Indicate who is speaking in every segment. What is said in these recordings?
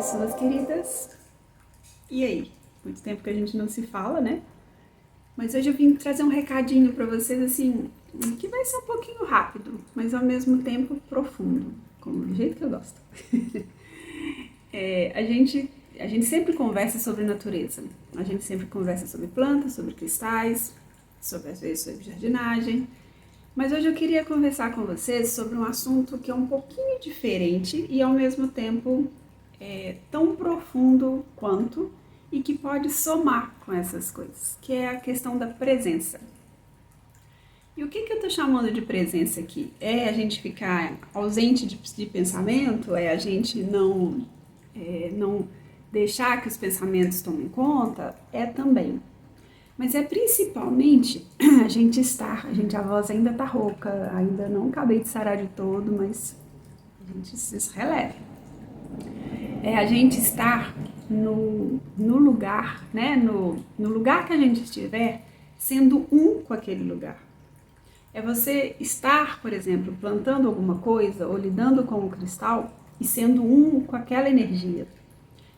Speaker 1: pessoas queridas. E aí? Muito tempo que a gente não se fala, né? Mas hoje eu vim trazer um recadinho pra vocês, assim, que vai ser um pouquinho rápido, mas ao mesmo tempo profundo, como do jeito que eu gosto. A gente sempre conversa sobre natureza. A gente sempre conversa sobre plantas, sobre cristais, às vezes sobre jardinagem. Mas hoje eu queria conversar com vocês sobre um assunto que é um pouquinho diferente e ao mesmo tempo tão profundo quanto e que pode somar com essas coisas, que é a questão da presença. E o que eu tô chamando de presença aqui? É a gente ficar ausente de pensamento? É a gente não deixar que os pensamentos tomem conta? É também. Mas é principalmente a voz ainda tá rouca, ainda não acabei de sarar de todo, mas a gente se releve. É a gente estar no lugar, né? No lugar que a gente estiver, sendo um com aquele lugar. É você estar, por exemplo, plantando alguma coisa ou lidando com um cristal e sendo um com aquela energia.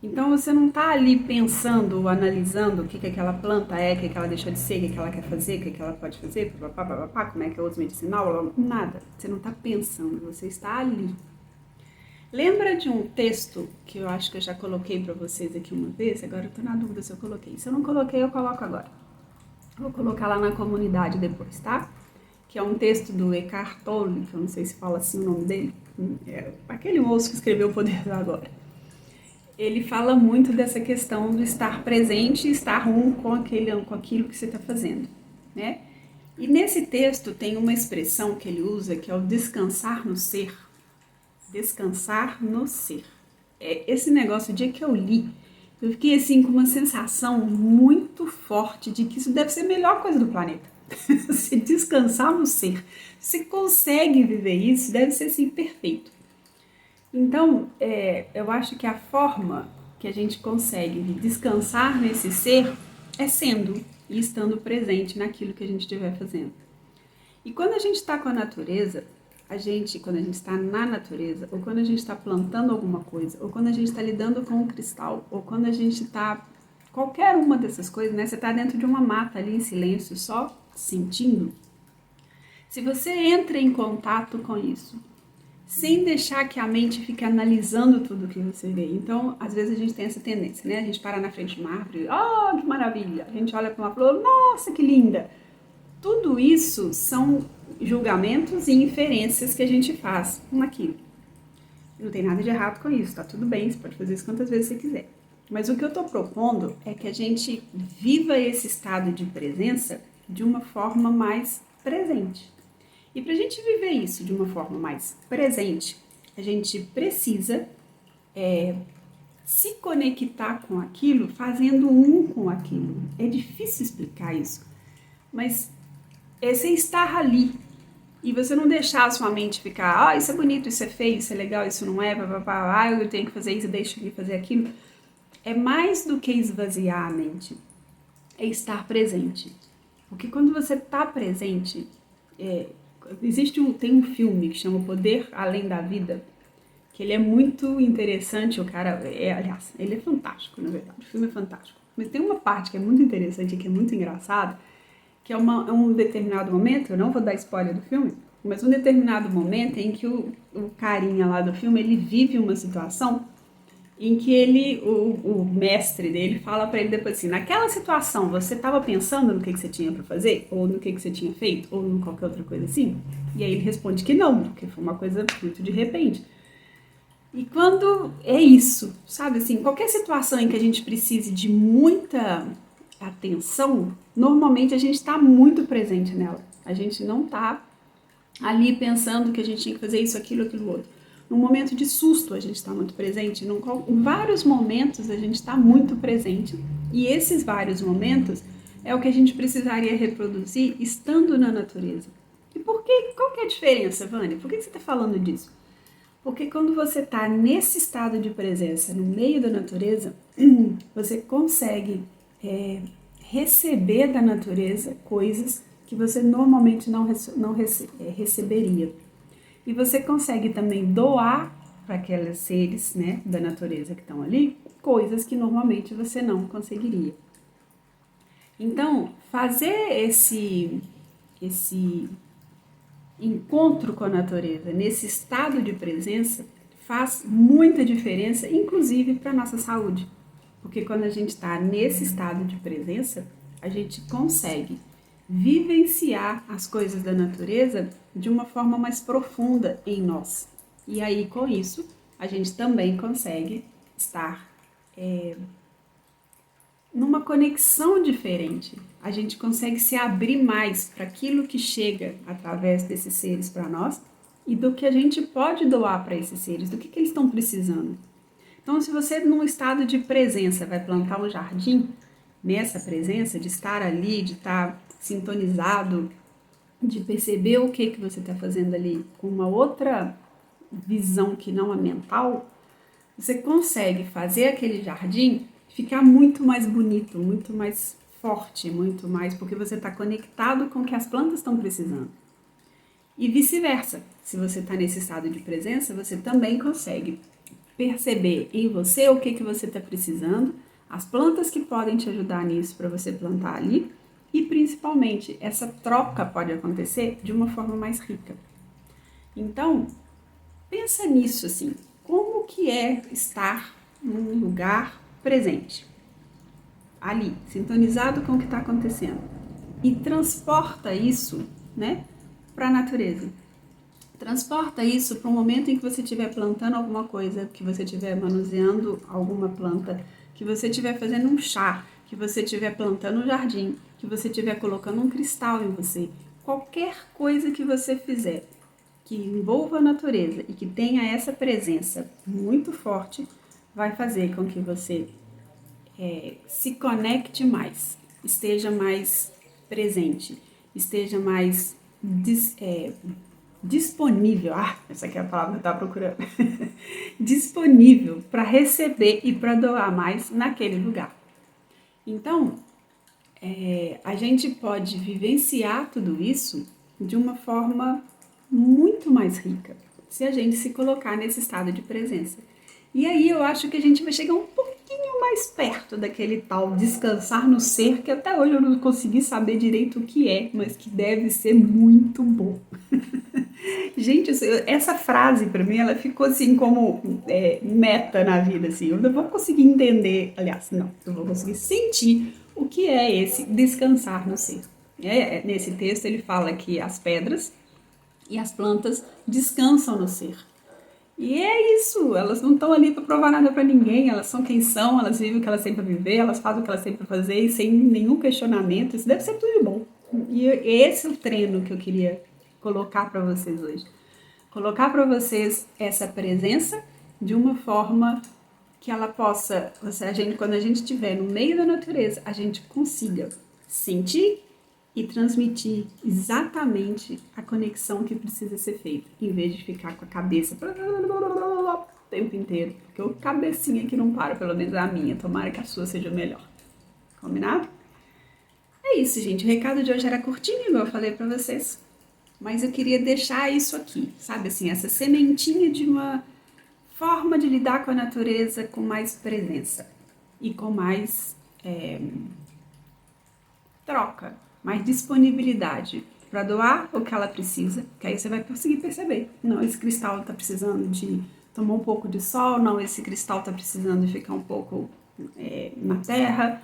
Speaker 1: Então você não está ali pensando ou analisando o que aquela planta é, o que ela deixou de ser, o que ela quer fazer, o que ela pode fazer, como é que é o uso medicinal, nada. Você não está pensando, você está ali. Lembra de um texto que eu acho que eu já coloquei para vocês aqui uma vez? Agora eu estou na dúvida se eu coloquei. Se eu não coloquei, eu coloco agora. Vou colocar lá na comunidade depois, tá? Que é um texto do Eckhart Tolle, que eu não sei se fala assim o nome dele. É aquele moço que escreveu O Poder do Agora. Ele fala muito dessa questão do estar presente e estar um com aquilo que você está fazendo, né? E nesse texto tem uma expressão que ele usa que é o descansar no ser. Descansar no ser. Esse negócio, o dia que eu li, eu fiquei assim com uma sensação muito forte de que isso deve ser a melhor coisa do planeta. Se descansar no ser. Se consegue viver isso, deve ser assim perfeito. Então, eu acho que a forma que a gente consegue descansar nesse ser é sendo e estando presente naquilo que a gente estiver fazendo. E quando a gente está com a natureza, quando a gente está na natureza, ou quando a gente está plantando alguma coisa, ou quando a gente está lidando com um cristal, ou quando a gente está qualquer uma dessas coisas, né? Você está dentro de uma mata ali em silêncio, só sentindo. Se você entra em contato com isso, sem deixar que a mente fique analisando tudo que você vê. Então, às vezes a gente tem essa tendência, né? A gente para na frente de uma árvore, oh, que maravilha! A gente olha para uma flor, nossa, que linda! Tudo isso são julgamentos e inferências que a gente faz naquilo. Não tem nada de errado com isso, tá tudo bem, você pode fazer isso quantas vezes você quiser. Mas o que eu tô propondo é que a gente viva esse estado de presença de uma forma mais presente. E para a gente viver isso de uma forma mais presente, a gente precisa se conectar com aquilo, fazendo um com aquilo. É difícil explicar isso, mas é você estar ali e você não deixar a sua mente ficar, isso é bonito, isso é feio, isso é legal, isso não é, eu tenho que fazer isso, deixa eu fazer aquilo. É mais do que esvaziar a mente, é estar presente. Porque quando você está presente, tem um filme que chama O Poder Além da Vida, que ele é muito interessante, aliás, ele é fantástico, na verdade, o filme é fantástico. Mas tem uma parte que é muito interessante, que é muito engraçada, que é um determinado momento, eu não vou dar spoiler do filme, mas um determinado momento em que o carinha lá do filme, ele vive uma situação em que o mestre dele fala pra ele depois assim, naquela situação você estava pensando no que você tinha pra fazer? Ou no que você tinha feito? Ou em qualquer outra coisa assim? E aí ele responde que não, porque foi uma coisa muito de repente. E quando é isso, sabe assim, qualquer situação em que a gente precise de muita atenção, normalmente a gente está muito presente nela. A gente não está ali pensando que a gente tinha que fazer isso, aquilo outro. No momento de susto a gente está muito presente, em vários momentos a gente está muito presente e esses vários momentos é o que a gente precisaria reproduzir estando na natureza. E por quê? Qual que é a diferença, Vânia? Por que você está falando disso? Porque quando você está nesse estado de presença, no meio da natureza, você consegue receber da natureza coisas que você normalmente não receberia. E você consegue também doar para aqueles seres, né, da natureza que estão ali, coisas que normalmente você não conseguiria. Então, fazer esse encontro com a natureza, nesse estado de presença, faz muita diferença, inclusive para a nossa saúde. Porque quando a gente está nesse estado de presença, a gente consegue vivenciar as coisas da natureza de uma forma mais profunda em nós. E aí, com isso, a gente também consegue estar numa conexão diferente. A gente consegue se abrir mais para aquilo que chega através desses seres para nós e do que a gente pode doar para esses seres, do que eles estão precisando. Então, se você, num estado de presença, vai plantar um jardim, nessa presença, de estar ali, de estar sintonizado, de perceber o que você está fazendo ali com uma outra visão que não a mental, você consegue fazer aquele jardim ficar muito mais bonito, muito mais forte, muito mais, porque você está conectado com o que as plantas estão precisando. E vice-versa, se você está nesse estado de presença, você também consegue perceber em você o que você está precisando, as plantas que podem te ajudar nisso para você plantar ali, e principalmente essa troca pode acontecer de uma forma mais rica. Então, pensa nisso assim, como que é estar num lugar presente, ali, sintonizado com o que está acontecendo, e transporta isso, né, para a natureza. Transporta isso para um momento em que você estiver plantando alguma coisa, que você estiver manuseando alguma planta, que você estiver fazendo um chá, que você estiver plantando um jardim, que você estiver colocando um cristal em você. Qualquer coisa que você fizer que envolva a natureza e que tenha essa presença muito forte, vai fazer com que você se conecte mais, esteja mais presente, esteja mais disponível, essa aqui é a palavra que eu estava procurando, disponível para receber e para doar mais naquele lugar. Então, a gente pode vivenciar tudo isso de uma forma muito mais rica, se a gente se colocar nesse estado de presença. E aí eu acho que a gente vai chegar um pouquinho mais perto daquele tal descansar no ser, que até hoje eu não consegui saber direito o que é, mas que deve ser muito bom. Gente, essa frase para mim, ela ficou assim como meta na vida, assim, eu não vou conseguir entender, aliás, não, eu vou conseguir sentir o que é esse descansar no ser. Nesse texto ele fala que as pedras e as plantas descansam no ser. E é isso, elas não estão ali para provar nada para ninguém, elas são quem são, elas vivem o que elas sempre viver, elas fazem o que elas sempre fazer e sem nenhum questionamento, isso deve ser tudo de bom. E esse é o treino que eu queria colocar para vocês hoje. Colocar para vocês essa presença de uma forma que ela possa, quando a gente estiver no meio da natureza, a gente consiga sentir e transmitir exatamente a conexão que precisa ser feita, em vez de ficar com a cabeça o tempo inteiro, porque o cabecinha que não para, pelo menos a minha, tomara que a sua seja melhor. Combinado? É isso, gente, o recado de hoje era curtinho, igual eu falei pra vocês, mas eu queria deixar isso aqui, sabe assim, essa sementinha de uma forma de lidar com a natureza com mais presença e com mais troca, mais disponibilidade para doar o que ela precisa, que aí você vai conseguir perceber. Não, esse cristal está precisando de tomar um pouco de sol, não, esse cristal está precisando de ficar um pouco na terra,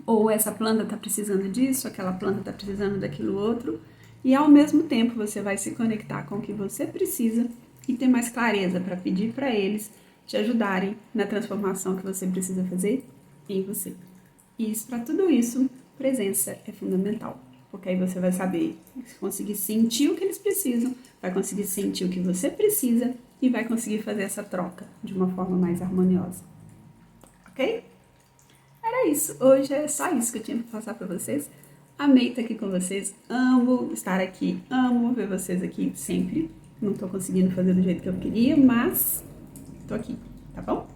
Speaker 1: ou essa planta está precisando disso, aquela planta está precisando daquilo outro, e ao mesmo tempo você vai se conectar com o que você precisa e ter mais clareza para pedir para eles te ajudarem na transformação que você precisa fazer em você. E para tudo isso, presença é fundamental, porque aí você vai saber, conseguir sentir o que eles precisam, vai conseguir sentir o que você precisa e vai conseguir fazer essa troca de uma forma mais harmoniosa. Ok? Era isso. Hoje é só isso que eu tinha para passar para vocês. Amei estar aqui com vocês, amo estar aqui, amo ver vocês aqui sempre. Não tô conseguindo fazer do jeito que eu queria, mas tô aqui, tá bom?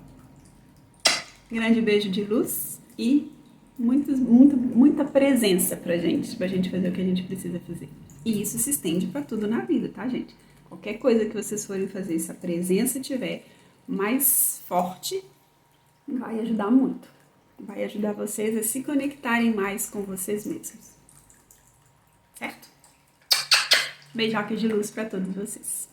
Speaker 1: Grande beijo de luz e muita presença pra gente fazer o que a gente precisa fazer. E isso se estende pra tudo na vida, tá, gente? Qualquer coisa que vocês forem fazer, se a presença tiver mais forte, vai ajudar muito. Vai ajudar vocês a se conectarem mais com vocês mesmos. Certo? Beijoca de luz para todos vocês.